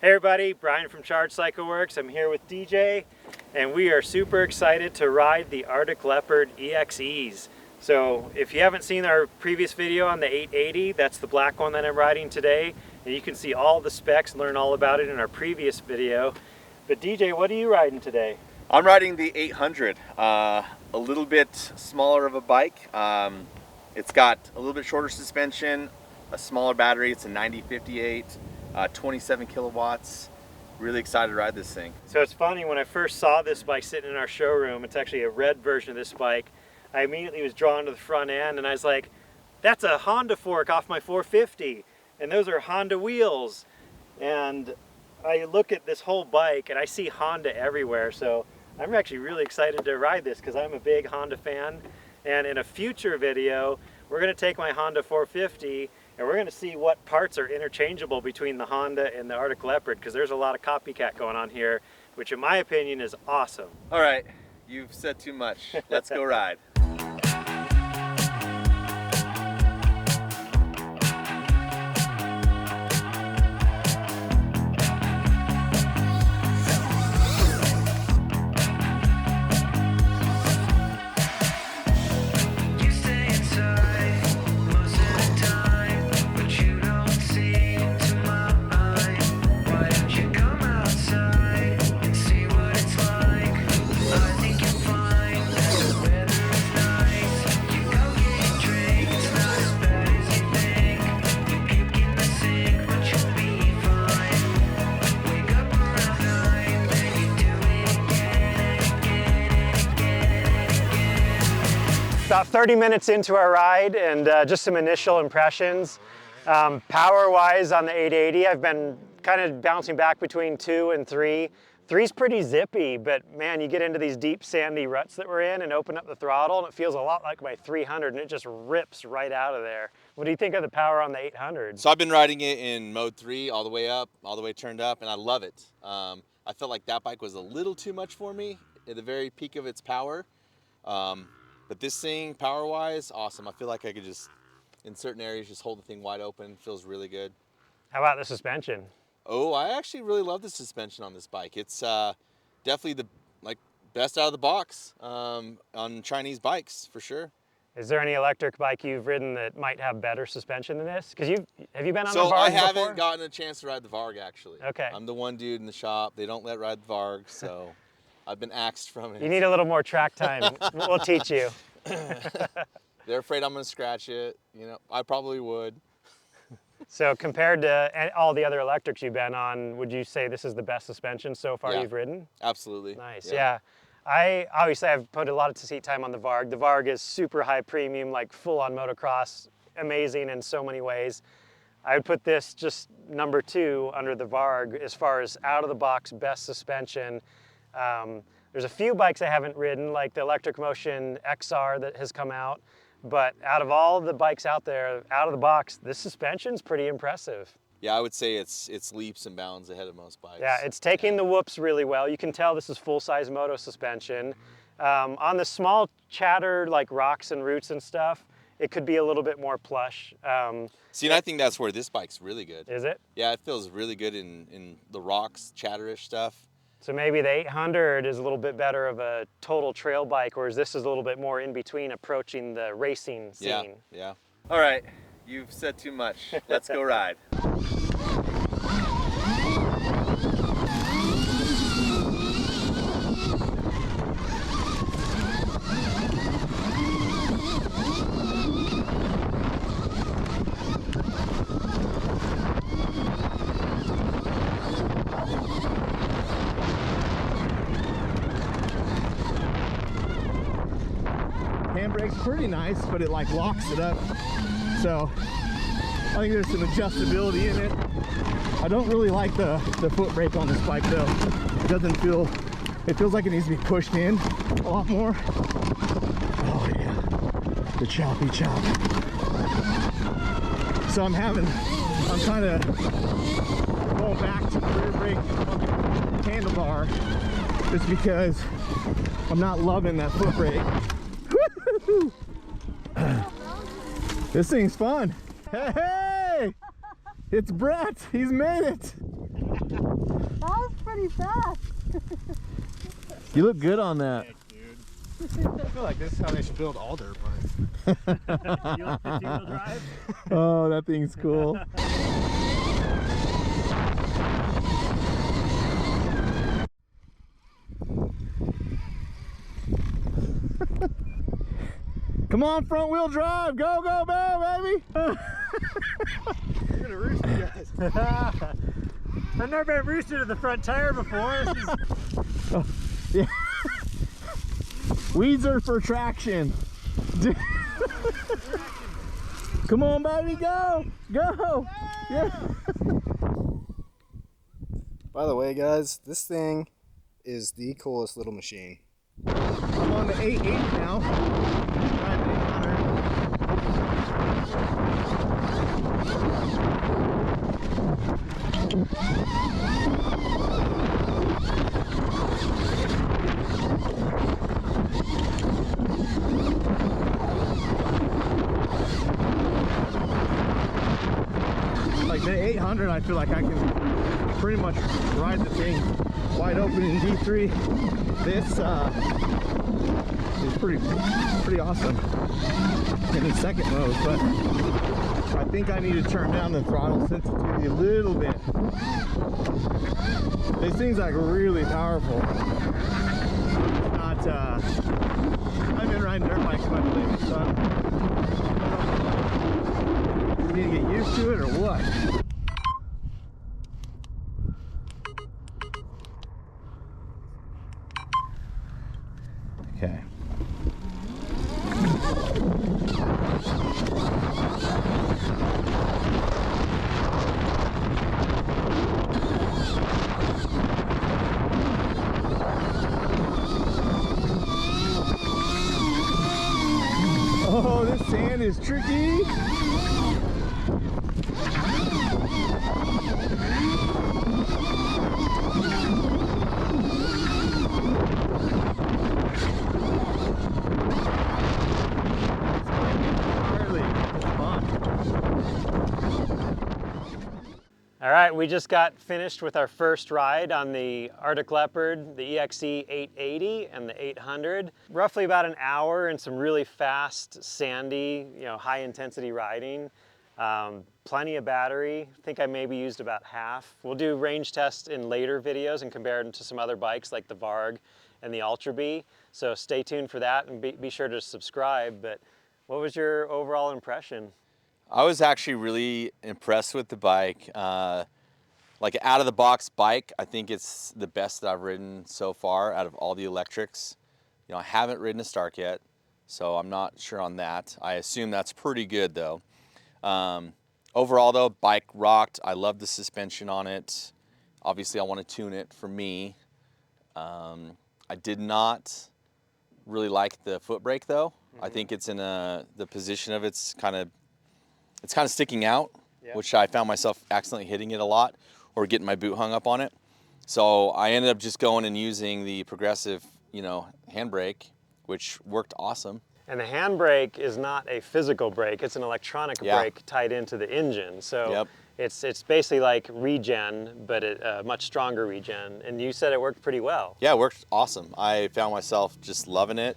Hey everybody, Brian from Charge Cycle Works. I'm here with DJ and we are super excited to ride the Arctic Leopard E-XEs. So if you haven't seen our previous video on the 880, that's the black one that I'm riding today. And you can see all the specs and learn all about it in our previous video. But DJ, what are you riding today? I'm riding the 800, a little bit smaller of a bike. It's got a little bit shorter suspension, a smaller battery. It's a 9058. 27 kilowatts. Really excited to ride this thing. So it's funny, when I first saw this bike sitting in our showroom, it's actually a red version of this bike, I immediately was drawn to the front end and I was like, that's a Honda fork off my 450 and those are Honda wheels. And I look at this whole bike and I see Honda everywhere, so I'm actually really excited to ride this because I'm a big Honda fan. And in a future video we're going to take my Honda 450 and we're going to see what parts are interchangeable between the Honda and the Arctic Leopard, because there's a lot of copycat going on here, which in my opinion is awesome. All right, you've said too much. Let's go ride. About 30 minutes into our ride and just some initial impressions. Power-wise on the 880, I've been kind of bouncing back between 2 and 3. 3's pretty zippy, but man, you get into these deep sandy ruts that we're in and open up the throttle and it feels a lot like my 300 and it just rips right out of there. What do you think of the power on the 800? So I've been riding it in mode 3 all the way up, all the way turned up, and I love it. I felt like that bike was a little too much for me at the very peak of its power. But this thing, power-wise, awesome. I feel like I could just, in certain areas, just hold the thing wide open. Feels really good. How about the suspension? Oh, I actually really love the suspension on this bike. It's definitely the best out of the box on Chinese bikes, for sure. Is there any electric bike you've ridden that might have better suspension than this? Because have you been on the Varg So I before? haven't gotten a chance to ride the Varg, actually. Okay. I'm the one dude in the shop. They don't let ride the Varg, so I've been axed from it. You need a little more track time. We'll teach you. They're afraid I'm gonna scratch it. You know, I probably would. So compared to all the other electrics you've been on, would you say this is the best suspension so far you've ridden? Absolutely. Nice, yeah. I've put a lot of seat time on the Varg. The Varg is super high premium, like full-on motocross, amazing in so many ways. I would put this just number 2 under the Varg as far as out-of-the-box best suspension. There's a few bikes I haven't ridden, like the Electric Motion XR that has come out, but out of all the bikes out there, out of the box, this suspension's pretty impressive. Yeah, I would say it's leaps and bounds ahead of most bikes. Yeah, it's taking the whoops really well. You can tell this is full-size moto suspension. On the small chatter, like rocks and roots and stuff, it could be a little bit more plush. See, and I think that's where this bike's really good. Is it? Yeah, it feels really good in the rocks, chatterish stuff. So maybe the 800 is a little bit better of a total trail bike, whereas this is a little bit more in between, approaching the racing scene. Yeah. All right, you've said too much. Let's go ride. Handbrake's pretty nice, but it like locks it up. So I think there's some adjustability in it. I don't really like the foot brake on this bike though. It doesn't feel, it feels like it needs to be pushed in a lot more. Oh yeah, the choppy chop. So I'm kind of going back to the rear brake handlebar just because I'm not loving that foot brake. This thing's fun. Hey! It's Brett. He's made it. That was pretty fast. You look good on that. I feel like this is how they should build all dirt bikes. You like the two-wheel drive? Oh, that thing's cool. Come on, front wheel drive. Go, go, go, baby. You're gonna roost you guys. I've never been roosted to the front tire before. Yeah. Weeds are for traction. Come on, baby, go, go. Yeah. By the way, guys, this thing is the coolest little machine. I'm on the 8.8 now. Driving 800. Like the 800, I feel like I can pretty much ride the thing wide open in D3. This is pretty awesome in the second mode, but I think I need to turn down the throttle sensitivity a little bit. This thing's like really powerful. It's not, I've been riding dirt bikes my whole life, so I need to get used to it or what? Okay. Oh, this sand is tricky. All right, we just got finished with our first ride on the Arctic Leopard, the E-XE 880 and the 800. Roughly about an hour and some really fast, sandy, high intensity riding. Plenty of battery. I think I maybe used about half. We'll do range tests in later videos and compare them to some other bikes like the Varg and the Ultra B. So stay tuned for that and be sure to subscribe. But what was your overall impression? I was actually really impressed with the bike. Like out of the box bike, I think it's the best that I've ridden so far out of all the electrics. I haven't ridden a Stark yet, so I'm not sure on that. I assume that's pretty good though. Overall though, bike rocked. I love the suspension on it. Obviously I want to tune it for me. I did not really like the foot brake though. I think it's in the position of it's kind of sticking out, which I found myself accidentally hitting it a lot or getting my boot hung up on it. So I ended up just going and using the progressive, handbrake, which worked awesome. And the handbrake is not a physical brake, it's an electronic brake tied into the engine. So it's basically like regen, but a much stronger regen. And you said it worked pretty well. Yeah, it worked awesome. I found myself just loving it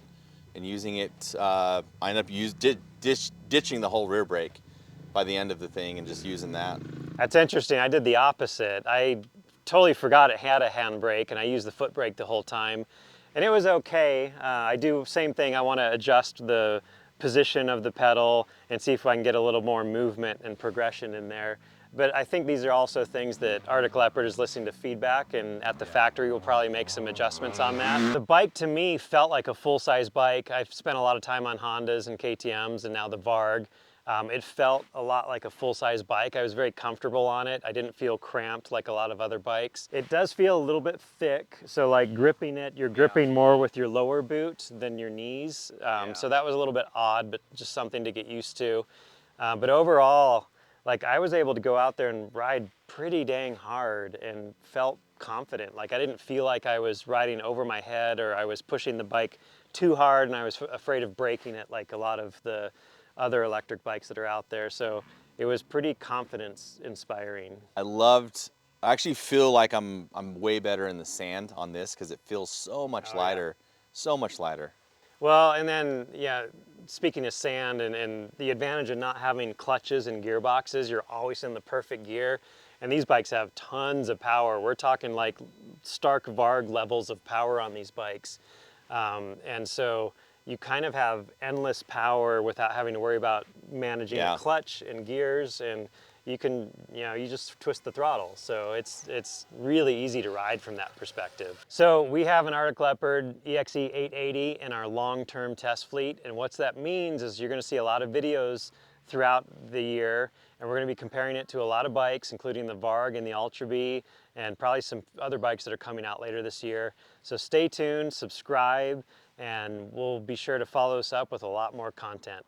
and using it. I ended up ditching the whole rear brake by the end of the thing and just using that. That's interesting. I did the opposite. I totally forgot it had a handbrake and I used the foot brake the whole time. And it was okay. I do same thing. I want to adjust the position of the pedal and see if I can get a little more movement and progression in there. But I think these are also things that Arctic Leopard is listening to feedback, and at the factory we'll probably make some adjustments on that. The bike to me felt like a full-size bike. I've spent a lot of time on Hondas and KTMs and now the Varg. It felt a lot like a full-size bike. I was very comfortable on it. I didn't feel cramped like a lot of other bikes. It does feel a little bit thick, so like gripping it, you're gripping more with your lower boot than your knees. So that was a little bit odd, but just something to get used to. But overall, like I was able to go out there and ride pretty dang hard and felt confident. Like I didn't feel like I was riding over my head or I was pushing the bike too hard and I was afraid of breaking it like a lot of the other electric bikes that are out there. So it was pretty confidence inspiring. I actually feel like I'm way better in the sand on this because it feels so much lighter, so much lighter. Well, and then, yeah, speaking of sand and the advantage of not having clutches and gearboxes, you're always in the perfect gear. And these bikes have tons of power. We're talking like Stark Varg levels of power on these bikes. And so you kind of have endless power without having to worry about managing a clutch and gears, and you can, you just twist the throttle. So it's really easy to ride from that perspective. So we have an Arctic Leopard E-XE 880 in our long-term test fleet, and what that means is you're gonna see a lot of videos throughout the year, and we're gonna be comparing it to a lot of bikes, including the Varg and the Ultra B, and probably some other bikes that are coming out later this year. So stay tuned, subscribe, and we'll be sure to follow us up with a lot more content.